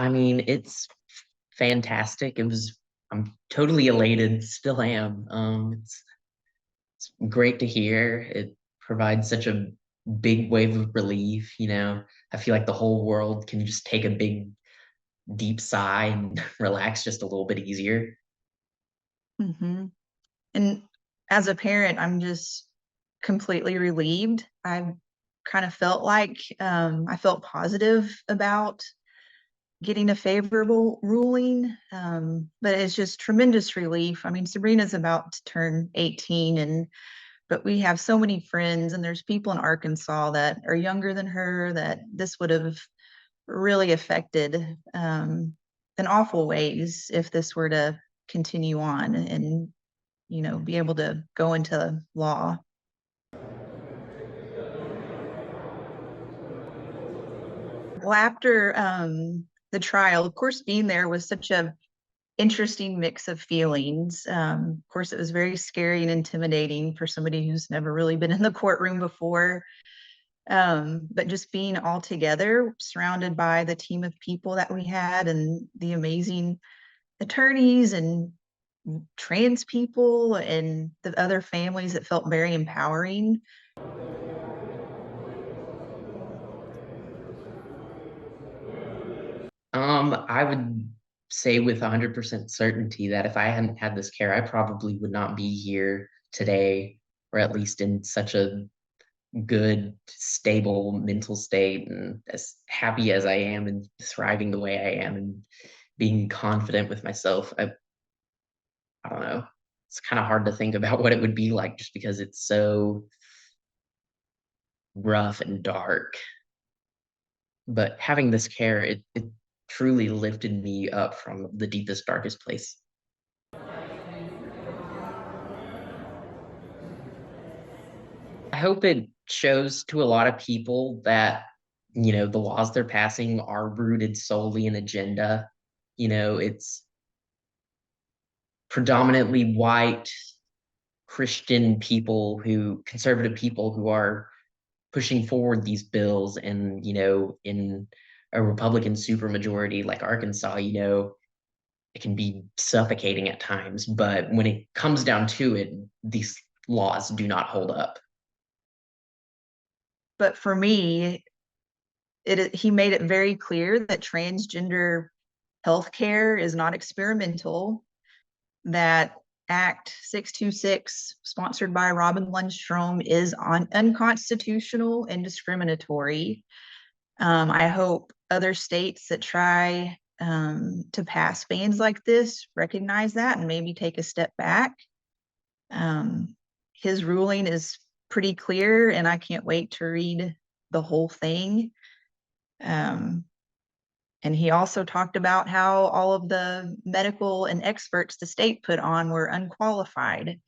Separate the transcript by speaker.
Speaker 1: I mean, it's fantastic. I'm totally elated, still am. It's great to hear. It provides such a big wave of relief, you know. I feel like the whole world can just take a big, deep sigh and relax just a little bit easier.
Speaker 2: Hmm. And as a parent, I'm just completely relieved. I kind of felt like I felt positive about getting a favorable ruling, but it's just tremendous relief. I mean, Sabrina's about to turn 18, and but we have so many friends, and there's people in Arkansas that are younger than her that this would have really affected in awful ways if this were to continue on and be able to go into law. Well, after the trial, of course, being there was such a interesting mix of feelings. Of course, it was very scary and intimidating for somebody who's never really been in the courtroom before. But just being all together, surrounded by the team of people that we had and the amazing attorneys and trans people and the other families, it felt very empowering.
Speaker 1: I would say with 100% certainty that if I hadn't had this care, I probably would not be here today, or at least in such a good, stable mental state and as happy as I am and thriving the way I am and being confident with myself. I don't know. It's kind of hard to think about what it would be like just because it's so rough and dark. But having this care, it truly lifted me up from the deepest, darkest place. I hope it shows to a lot of people that, you know, the laws they're passing are rooted solely in agenda. You know, it's predominantly white Christian people conservative people who are pushing forward these bills. And, you know, in a Republican supermajority like Arkansas, you know, it can be suffocating at times. But when it comes down to it, these laws do not hold up.
Speaker 2: But for me, he made it very clear that transgender healthcare is not experimental, that Act 626, sponsored by Robin Lundstrom, is unconstitutional and discriminatory. I hope other states that try to pass bans like this recognize that and maybe take a step back. His ruling is pretty clear, and I can't wait to read the whole thing. Um, and he also talked about how all of the medical and experts the state put on were unqualified.